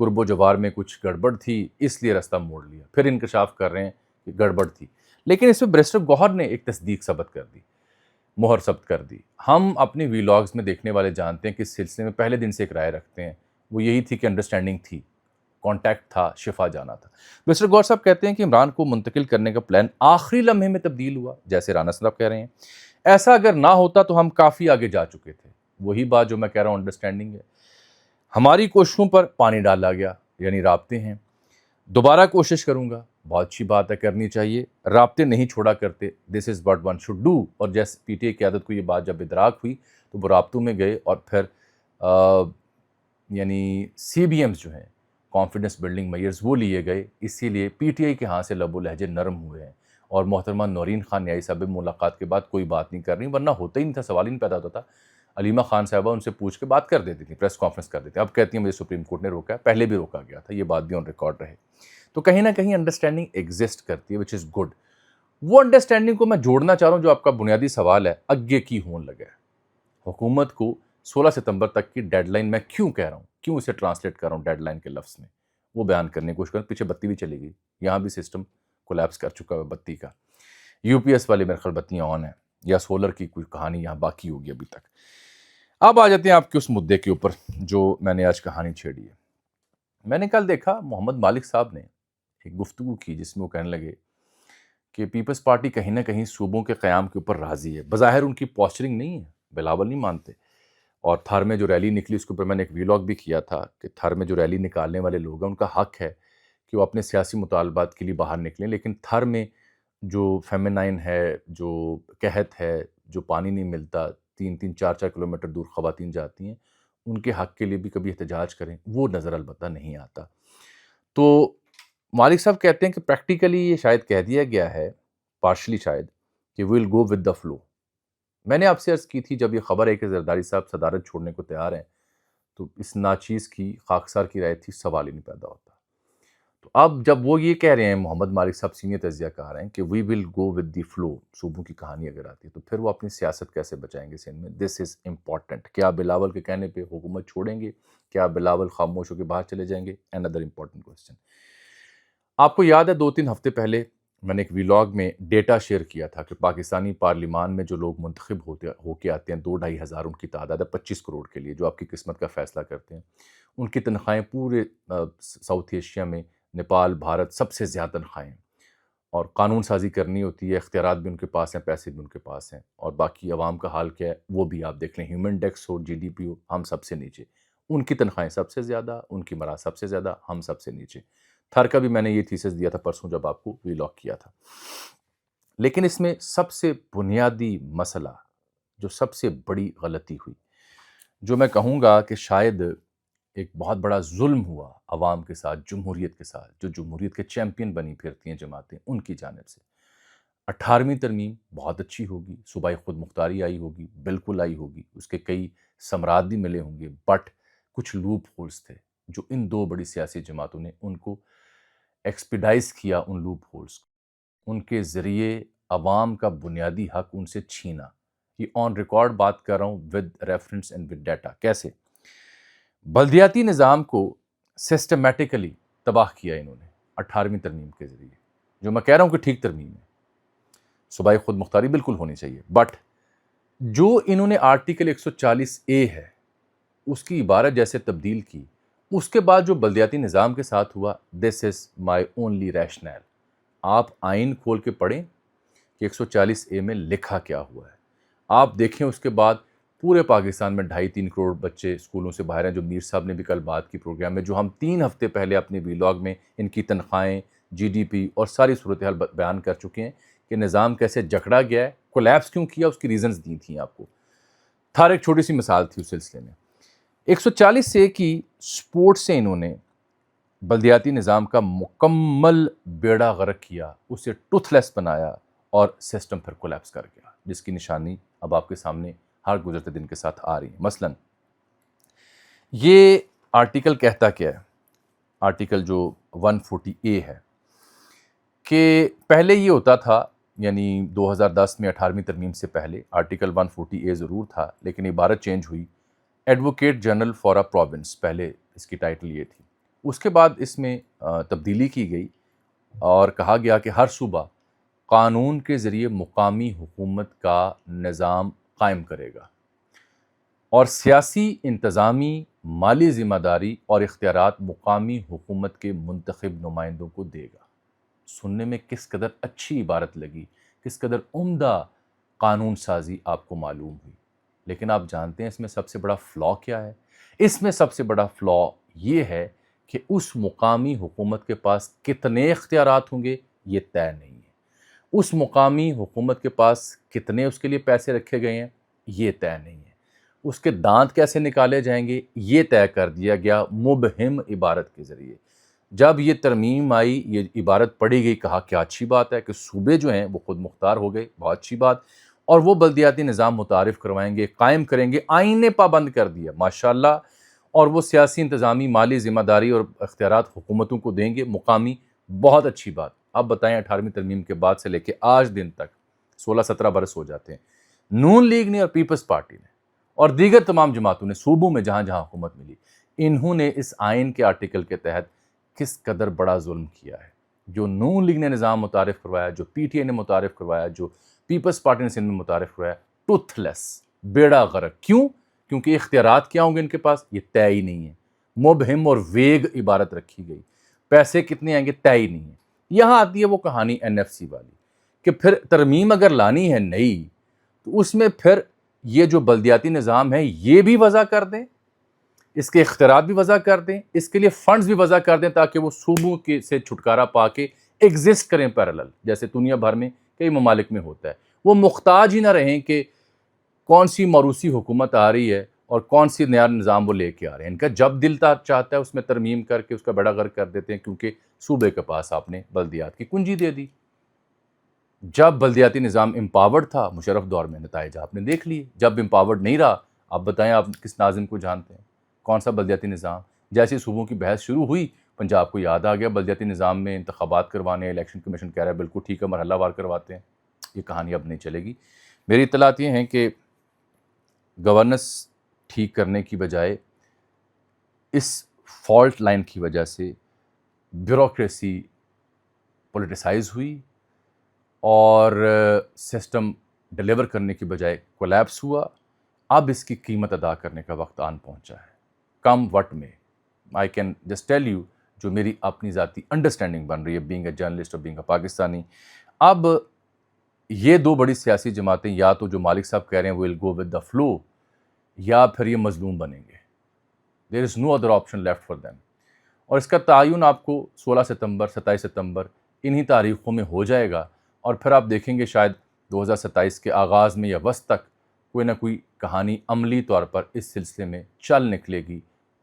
قرب و جوار میں کچھ گڑبڑ تھی اس لیے راستہ موڑ لیا، پھر انکشاف کر رہے ہیں کہ گڑبڑ تھی، لیکن اس میں بیرسٹر گوہر نے ایک تصدیق ثبت کر دی، مہر ثبت کر دی۔ ہم اپنے ویلاگز میں دیکھنے والے جانتے ہیں کہ اس سلسلے میں پہلے دن سے ایک رائے رکھتے ہیں، وہ یہی تھی کہ انڈرسٹینڈنگ تھی، کانٹیکٹ تھا، شفا جانا تھا۔ بیرسٹر گوہر صاحب کہتے ہیں کہ عمران کو منتقل کرنے کا پلان آخری لمحے میں تبدیل ہوا، جیسے رانا صاحب کہہ رہے ہیں، ایسا اگر نہ ہوتا تو ہم کافی آگے جا چکے تھے۔ وہی بات جو میں کہہ رہا ہوں، انڈرسٹینڈنگ ہے۔ ہماری کوششوں پر پانی ڈالا گیا، یعنی رابطے ہیں، دوبارہ کوشش کروں گا، بہت اچھی بات ہے، کرنی چاہیے، رابطے نہیں چھوڑا کرتے، this is what one should do. اور جیسے پی ٹی آئی قیادت کو یہ بات جب ادراک ہوئی تو وہ رابطوں میں گئے اور پھر یعنی سی بی ایمز جو ہیں، کانفیڈنس بلڈنگ میئرز، وہ لیے گئے، اسی لیے پی ٹی آئی کے ہاں سے لب و لہجے نرم ہوئے ہیں۔ اور محترمہ نورین خان نیائی صاحب ملاقات کے بعد کوئی بات نہیں کر رہی، ورنہ ہوتا ہی نہیں تھا، سوال ہی نہیں پیدا ہوتا تھا۔ علیمہ خان صاحبہ ان سے پوچھ کے بات کر دیتی تھی، پریس کانفرنس کر دیتی، اب کہتی ہیں مجھے سپریم کورٹ نے روکا ہے، پہلے بھی روکا گیا تھا، یہ بات بھی آن ریکارڈ رہے۔ تو کہیں نہ کہیں انڈرسٹینڈنگ ایگزسٹ کرتی ہے، وچ از گڈ۔ وہ انڈرسٹینڈنگ کو میں جوڑنا چاہ رہا ہوں جو آپ کا بنیادی سوال ہے، اگے کی ہون لگا ہے۔ حکومت کو 16 ستمبر تک کی ڈیڈ لائن میں کیوں کہہ رہا ہوں، کیوں اسے ٹرانسلیٹ کر رہا ہوں ڈیڈ لائن کے لفظ میں، وہ بیان کرنے کی کوشش کروں۔ پیچھے بتی بھی چلی گئی، یہاں بھی سسٹم کولیپس کر چکا ہے بتی کا، یو پی ایس والے میرے خیال بتیاں آن ہیں، یا سولر کی کوئی کہانی یہاں باقی ہوگی ابھی تک۔ اب آ جاتے ہیں آپ کے اس مدعے کے اوپر جو میں نے آج کہانی چھیڑی ہے۔ میں نے کل دیکھا محمد مالک صاحب نے ایک گفتگو کی جس میں وہ کہنے لگے کہ پیپلز پارٹی کہیں نہ کہیں صوبوں کے قیام کے اوپر راضی ہے، بظاہر ان کی پوسچرنگ نہیں ہے، بلاول نہیں مانتے۔ اور تھر میں جو ریلی نکلی اس کے اوپر میں نے ایک ویلاگ بھی کیا تھا کہ تھر میں جو ریلی نکالنے والے لوگ ہیں ان کا حق ہے کہ وہ اپنے سیاسی مطالبات کے لیے باہر نکلیں، لیکن تھر میں جو فیمینائن ہے، جو قحط ہے، جو پانی نہیں ملتا، 3-4 کلومیٹر دور خواتین جاتی ہیں، ان کے حق کے لیے بھی کبھی احتجاج کریں، وہ نظر البتہ نہیں آتا۔ تو مالک صاحب کہتے ہیں کہ پریکٹیکلی یہ شاید کہہ دیا گیا ہے، پارشلی شاید، کہ we'll go with the flow. میں نے آپ سے عرض کی تھی جب یہ خبر ہے کہ زرداری صاحب صدارت چھوڑنے کو تیار ہیں، تو اس ناچیز کی خاکسار کی رائے تھی، سوال ہی نہیں پیدا ہوتا۔ تو اب جب وہ یہ کہہ رہے ہیں، محمد مالک صاحب سینئر تجزیہ کار ہیں کہ وی ول گو ود دی فلو، صوبوں کی کہانی اگر آتی ہے تو پھر وہ اپنی سیاست کیسے بچائیں گے سندھ میں؟ دس از امپورٹنٹ۔ کیا بلاول کے کہنے پہ حکومت چھوڑیں گے؟ کیا بلاول خاموش ہو کے باہر چلے جائیں گے؟ اندر امپورٹنٹ کوسچن۔ آپ کو یاد ہے 2-3 ہفتے پہلے میں نے ایک ویلاگ میں ڈیٹا شیئر کیا تھا کہ پاکستانی پارلیمان میں جو لوگ منتخب ہو کے آتے ہیں، 2-2.5 ہزار ان کی تعداد ہے 25 کروڑ کے لیے، جو آپ کی قسمت کا فیصلہ کرتے ہیں، ان کی تنخواہیں پورے ساؤتھ ایشیا میں نیپال، بھارت سب سے زیادہ تنخواہیں، اور قانون سازی کرنی ہوتی ہے، اختیارات بھی ان کے پاس ہیں، پیسے بھی ان کے پاس ہیں، اور باقی عوام کا حال کیا ہے وہ بھی آپ دیکھ لیں، ہیومن انڈیکس ہو، جی ڈی پی ہو، ہم سب سے نیچے، ان کی تنخواہیں سب سے زیادہ، ان کی مرا سب سے زیادہ، ہم سب سے نیچے۔ تھر کا بھی میں نے یہ تھیسس دیا تھا پرسوں جب آپ کو ویلاگ کیا تھا۔ لیکن اس میں سب سے بنیادی مسئلہ، جو سب سے بڑی غلطی ہوئی، جو میں کہوں گا کہ شاید ایک بہت بڑا ظلم ہوا عوام کے ساتھ، جمہوریت کے ساتھ، جو جمہوریت کے چیمپئن بنی پھرتی ہیں جماعتیں، ان کی جانب سے۔ 18ویں ترمیم بہت اچھی ہوگی، صوبائی خود مختاری آئی ہوگی، بالکل آئی ہوگی، اس کے کئی ثمرات بھی ملے ہوں گے، بٹ کچھ لوپ ہولز تھے جو ان 2 بڑی سیاسی جماعتوں نے ان کو ایکسپیڈائز کیا، ان لوپ ہولز کو، ان کے ذریعے عوام کا بنیادی حق ان سے چھینا۔ یہ آن ریکارڈ بات کر رہا ہوں، with reference and with data. کیسے؟ بلدیاتی نظام کو سسٹمیٹیکلی تباہ کیا انہوں نے 18ویں ترمیم کے ذریعے، جو میں کہہ رہا ہوں کہ ٹھیک ترمیم ہے، صوبائی خود مختاری بالکل ہونی چاہیے، بٹ جو انہوں نے آرٹیکل 140A ہے اس کی عبارت جیسے تبدیل کی، اس کے بعد جو بلدیاتی نظام کے ساتھ ہوا، دس از مائی اونلی ریشنل۔ آپ آئین کھول کے پڑھیں کہ 140A میں لکھا کیا ہوا ہے، آپ دیکھیں اس کے بعد پورے پاکستان میں 2.5-3 کروڑ بچے اسکولوں سے باہر ہیں، جو میر صاحب نے بھی کل بات کی پروگرام میں، جو ہم 3 ہفتے پہلے اپنے ویلاگ میں ان کی تنخواہیں، جی ڈی پی اور ساری صورتحال بیان کر چکے ہیں کہ نظام کیسے جکڑا گیا ہے، کولیپس کیوں کیا، اس کی ریزنز دی تھیں آپ کو۔ تھار ایک چھوٹی سی مثال تھی اس سلسلے میں۔ 140A کی سپورٹ سے انہوں نے بلدیاتی نظام کا مکمل بیڑا غرق کیا، اسے ٹوتھ لیس بنایا، اور سسٹم پھر کولیپس کر گیا، جس کی نشانی اب آپ کے سامنے ہر گزرتے دن کے ساتھ آ رہی ہیں۔ مثلا یہ آرٹیکل کہتا کیا ہے، آرٹیکل جو 140A ہے، کہ پہلے یہ ہوتا تھا، یعنی 2010 میں 18ویں ترمیم سے پہلے آرٹیکل 140A ضرور تھا، لیکن عبارت چینج ہوئی، advocate general for a province, پہلے اس کی ٹائٹل یہ تھی، اس کے بعد اس میں تبدیلی کی گئی اور کہا گیا کہ ہر صوبہ قانون کے ذریعے مقامی حکومت کا نظام قائم کرے گا اور سیاسی، انتظامی، مالی ذمہ داری اور اختیارات مقامی حکومت کے منتخب نمائندوں کو دے گا۔ سننے میں کس قدر اچھی عبارت لگی، کس قدر عمدہ قانون سازی آپ کو معلوم ہوئی، لیکن آپ جانتے ہیں اس میں سب سے بڑا فلا کیا ہے؟ اس میں سب سے بڑا فلا یہ ہے کہ اس مقامی حکومت کے پاس کتنے اختیارات ہوں گے یہ طے نہیں ہے۔ اس مقامی حکومت کے پاس کتنے اس کے لیے پیسے رکھے گئے ہیں یہ طے نہیں ہے۔ اس کے دانت کیسے نکالے جائیں گے یہ طے کر دیا گیا مبہم عبارت کے ذریعے۔ جب یہ ترمیم آئی، یہ عبارت پڑھی گئی، کہا کیا اچھی بات ہے کہ صوبے جو ہیں وہ خود مختار ہو گئے، بہت اچھی بات، اور وہ بلدیاتی نظام متعارف کروائیں گے، قائم کریں گے، آئین نے پابند کر دیا ماشاءاللہ، اور وہ سیاسی، انتظامی، مالی ذمہ داری اور اختیارات حکومتوں کو دیں گے مقامی، بہت اچھی بات۔ اب بتائیں 18ویں ترمیم کے بعد سے لے کے آج دن تک 16-17 برس ہو جاتے ہیں، نون لیگ نے اور پیپلز پارٹی نے اور دیگر تمام جماعتوں نے صوبوں میں جہاں جہاں حکومت ملی، انہوں نے اس آئین کے آرٹیکل کے تحت کس قدر بڑا ظلم کیا ہے۔ جو نون لیگ نے نظام متعارف کروایا، جو پی ٹی آئی نے متعارف کروایا، جو پیپلز پارٹی نے سندھ میں متعارف کروایا، ٹوتھ لیس، بیڑا غرق۔ کیوں؟ کیونکہ اختیارات کیا ہوں گے ان کے پاس یہ طے ہی نہیں ہے، مبہم اور ویگ عبارت رکھی گئی، پیسے کتنے آئیں گے طے ہی نہیں ہے۔ یہاں آتی ہے وہ کہانی این ایف سی والی کہ پھر ترمیم اگر لانی ہے نئی تو اس میں پھر یہ جو بلدیاتی نظام ہے یہ بھی وضع کر دیں، اس کے اختیارات بھی وضع کر دیں، اس کے لیے فنڈز بھی وضع کر دیں تاکہ وہ صوبوں کے سے چھٹکارا پا کے ایگزسٹ کریں پیرالل، جیسے دنیا بھر میں کئی ممالک میں ہوتا ہے۔ وہ محتاج ہی نہ رہیں کہ کون سی موروثی حکومت آ رہی ہے اور کون سی نیا نظام وہ لے کے آ رہے ہیں۔ ان کا جب دل چاہتا ہے اس میں ترمیم کر کے اس کا بیڑا غرق کر دیتے ہیں، کیونکہ صوبے کے پاس آپ نے بلدیات کی کنجی دے دی۔ جب بلدیاتی نظام امپاورڈ تھا مشرف دور میں، نتائج آپ نے دیکھ لیے۔ جب امپاورڈ نہیں رہا، آپ بتائیں آپ کس ناظم کو جانتے ہیں، کون سا بلدیاتی نظام؟ جیسے صوبوں کی بحث شروع ہوئی، پنجاب کو یاد آ گیا بلدیاتی نظام میں انتخابات کروانے، الیکشن کمیشن کہہ رہا ہے بالکل ٹھیک ہے، مرحلہ وار کرواتے ہیں۔ یہ کہانی اب نہیں چلے گی۔ میری اطلاعات یہ ہیں کہ گورننس ٹھیک کرنے کی بجائے اس فالٹ لائن کی وجہ سے بیوروکریسی پولیٹیسائز ہوئی اور سسٹم ڈیلیور کرنے کی بجائے کولیپس ہوا۔ اب اس کی قیمت ادا کرنے کا وقت آن پہنچا ہے، کم وٹ میں۔ I can just tell you, جو میری اپنی ذاتی انڈرسٹینڈنگ بن رہی ہے بینگ اے جرنلسٹ اور بینگ اے پاکستانی، اب یہ دو بڑی سیاسی جماعتیں یا تو جو مالک صاحب کہہ رہے ہیں well go with the flow, یا پھر یہ مظلوم بنیں گے۔ There is no other option left for them. اور اس کا تعین آپ کو 16 ستمبر 27 ستمبر انہی تاریخوں میں ہو جائے گا، اور پھر آپ دیکھیں گے شاید 2027 کے آغاز میں یا وسط تک کوئی نہ کوئی کہانی عملی طور پر اس سلسلے میں چل نکلے گی۔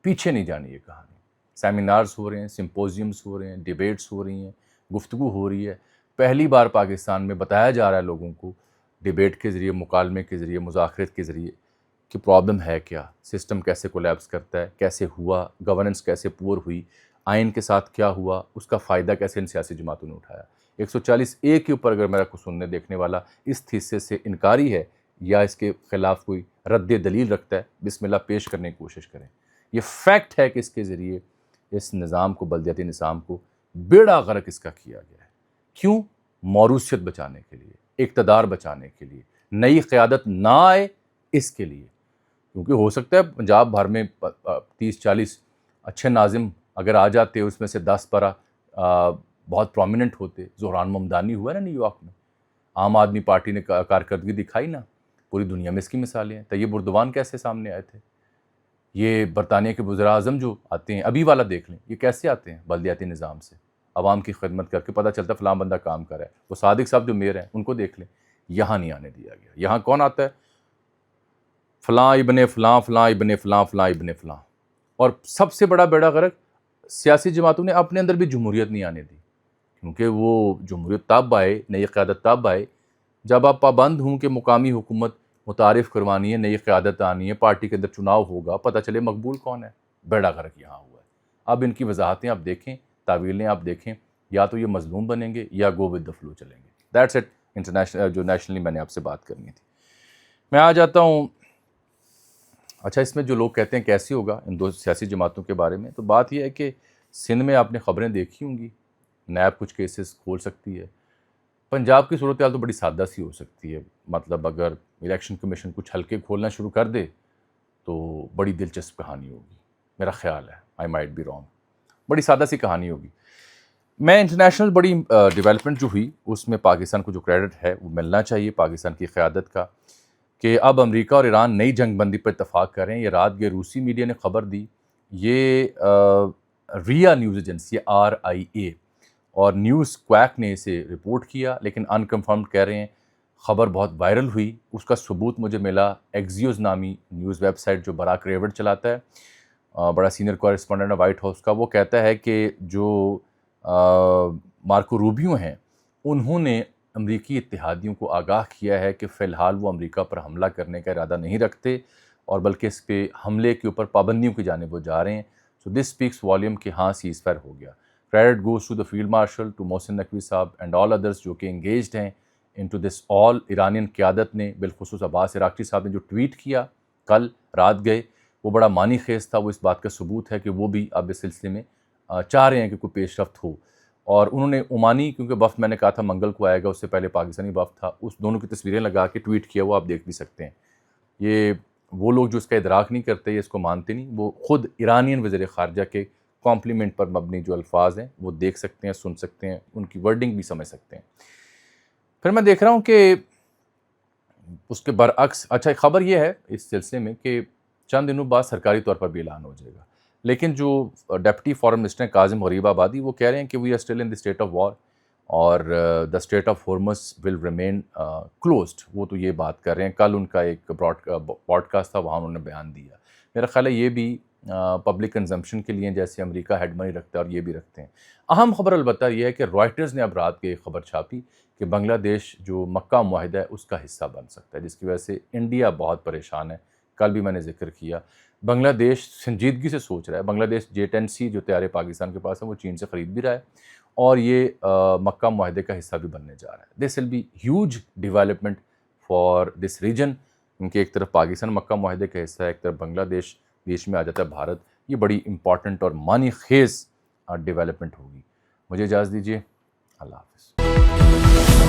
پیچھے نہیں جانی یہ کہانی۔ سیمینارز ہو رہے ہیں، سمپوزیمز ہو رہے ہیں، ڈیبیٹس ہو رہی ہیں، گفتگو ہو رہی ہے۔ پہلی بار پاکستان میں بتایا جا رہا ہے لوگوں کو ڈیبیٹ کے ذریعے، مکالمے کے ذریعے، مذاکرات کے ذریعے کہ پرابلم ہے کیا، سسٹم کیسے کولیپس کرتا ہے، کیسے ہوا، گورننس کیسے پور ہوئی، آئین کے ساتھ کیا ہوا، اس کا فائدہ کیسے ان سیاسی جماعتوں نے اٹھایا۔ 140A کے اوپر اگر میرا کو سننے دیکھنے والا اس تھیسس سے انکاری ہے یا اس کے خلاف کوئی رد دلیل رکھتا ہے، بسم اللہ پیش کرنے کی کوشش کریں۔ یہ فیکٹ ہے کہ اس کے ذریعے اس نظام کو، بلدیاتی نظام کو بیڑا غرق اس کا کیا گیا ہے۔ کیوں؟ موروثیت بچانے کے لیے، اقتدار بچانے کے لیے، نئی قیادت نہ آئے اس کے لیے۔ کیونکہ ہو سکتا ہے پنجاب بھر میں 30-40 اچھے ناظم اگر آ جاتے، اس میں سے 10-12 بہت پرومیننٹ ہوتے۔ زہران ممدانی ہوا نا نیو یارک میں، عام آدمی پارٹی نے کارکردگی دکھائی نا، پوری دنیا میں اس کی مثالیں ہیں۔ طیب اردوان کیسے سامنے آئے تھے؟ یہ برطانیہ کے وزراء اعظم جو آتے ہیں، ابھی والا دیکھ لیں، یہ کیسے آتے ہیں؟ بلدیاتی نظام سے، عوام کی خدمت کر کے پتہ چلتا ہے فلاں بندہ کام کر رہا ہے۔ وہ صادق صاحب جو میئر ہیں ان کو دیکھ لیں، یہاں نہیں آنے دیا گیا۔ یہاں کون آتا ہے؟ فلاں ابن فلاں، فلاں ابن فلاں، فلاں ابن فلاں۔ اور سب سے بڑا بیڑا غرق سیاسی جماعتوں نے اپنے اندر بھی جمہوریت نہیں آنے دی، کیونکہ وہ جمہوریت تب آئے، نئی قیادت تب آئے جب آپ پابند ہوں کہ مقامی حکومت متعارف کروانی ہے، نئی قیادت آنی ہے، پارٹی کے اندر چناؤ ہوگا، پتہ چلے مقبول کون ہے۔ بیڑا غرق یہاں ہوا ہے۔ اب ان کی وضاحتیں آپ دیکھیں، تعویلیں آپ دیکھیں، یا تو یہ مظلوم بنیں گے یا گو ود دا فلو چلیں گے۔ دیٹس اٹ انٹرنیشنل، جو نیشنلی میں نے آپ سے بات کرنی تھی۔ میں آ جاتا ہوں، اچھا اس میں جو لوگ کہتے ہیں کیسے ہوگا ان دو سیاسی جماعتوں کے بارے میں، تو بات یہ ہے کہ سندھ میں آپ نے خبریں دیکھی ہوں گی، نیب کچھ کیسز کھول سکتی ہے. پنجاب کی صورتحال تو بڑی سادہ سی ہو سکتی ہے، مطلب اگر الیکشن کمیشن کچھ حلقے کھولنا شروع کر دے تو بڑی دلچسپ کہانی ہوگی، میرا خیال ہے. I might be wrong. بڑی سادہ سی کہانی ہوگی. میں انٹرنیشنل بڑی ڈیولپمنٹ جو ہوئی اس میں پاکستان کو جو کریڈٹ ہے وہ ملنا چاہیے پاکستان کی قیادت کا، کہ اب امریکہ اور ایران نئی جنگ بندی پر اتفاق کر رہے ہیں. یہ رات گئے روسی میڈیا نے خبر دی، یہ ریا نیوز ایجنسی RIA اور نیوز کویک نے اسے رپورٹ کیا، لیکن انکنفرمڈ کہہ رہے ہیں. خبر بہت وائرل ہوئی، اس کا ثبوت مجھے ملا ایکزیوز نامی نیوز ویب سائٹ جو براک ریورڈ چلاتا ہے، بڑا سینئر کورسپونڈنٹ ہے وائٹ ہاؤس کا. وہ کہتا ہے کہ جو مارکو روبیو ہیں انہوں نے امریکی اتحادیوں کو آگاہ کیا ہے کہ فی الحال وہ امریکہ پر حملہ کرنے کا ارادہ نہیں رکھتے اور بلکہ اس پہ حملے کے اوپر پابندیوں کی جانب وہ جا رہے ہیں. سو دس اسپیکس والیوم کہ ہاں سیز فائر ہو گیا. Credit goes to the field marshal, to Mohsin Naqvi صاحب اینڈ آل ادرس جو کہ انگیجڈ ہیں انٹو دس آل. ایرانین قیادت نے بالخصوص عباس عراقچی صاحب نے جو ٹویٹ کیا کل رات گئے وہ بڑا معنی خیز تھا. وہ اس بات کا ثبوت ہے کہ وہ بھی اب اس سلسلے میں چاہ رہے ہیں کہ کوئی پیش رفت ہو. اور انہوں نے عمانی، کیونکہ وفد میں نے کہا تھا منگل کو آئے گا، اس سے پہلے پاکستانی وفد تھا، اس دونوں کی تصویریں لگا کے ٹویٹ کیا، وہ آپ دیکھ بھی سکتے ہیں. یہ وہ لوگ جو اس کا ادراک نہیں کرتے، اس کو مانتے نہیں، وہ خود ایرانین وزیر خارجہ کے کمپلیمنٹ پر مبنی جو الفاظ ہیں وہ دیکھ سکتے ہیں، سن سکتے ہیں، ان کی ورڈنگ بھی سمجھ سکتے ہیں. پھر میں دیکھ رہا ہوں کہ اس کے برعکس اچھا خبر یہ ہے اس سلسلے میں کہ چند دنوں بعد سرکاری طور پر بھی اعلان ہو جائے گا، لیکن جو ڈپٹی فارن منسٹر ہیں کاظم غریب آبادی وہ کہہ رہے ہیں کہ we are still in the state of war اور the state of Hormuz will remain closed. وہ تو یہ بات کر رہے ہیں. کل ان کا ایک پوڈ کاسٹ تھا، وہاں انہوں نے بیان دیا. میرا خیال ہے یہ بھی پبلک کنزمپشن کے لیے، جیسے امریکہ ہیڈ منی رکھتا ہے اور یہ بھی رکھتے ہیں. اہم خبر البتہ یہ ہے کہ رائٹرز نے اب رات کے خبر چھاپی کہ بنگلہ دیش جو مکہ معاہدہ ہے اس کا حصہ بن سکتا ہے، جس کی وجہ سے انڈیا بہت پریشان ہے. کل بھی میں نے ذکر کیا. بنگلہ دیش سنجیدگی سے سوچ رہا ہے. بنگلہ دیش J-10C جو طیارے پاکستان کے پاس ہیں وہ چین سے خرید بھی رہا ہے اور یہ مکہ معاہدے کا حصہ بھی بننے جا رہا ہے. This will be huge development for this region, کیونکہ ایک طرف پاکستان مکہ معاہدے کا حصہ ہے، ایک طرف بنگلہ دیش بیچ میں آ جاتا ہے بھارت. یہ بڑی امپورٹنٹ اور معنی خیز ڈیولپمنٹ ہوگی. مجھے اجازت دیجیے. اللہ حافظ.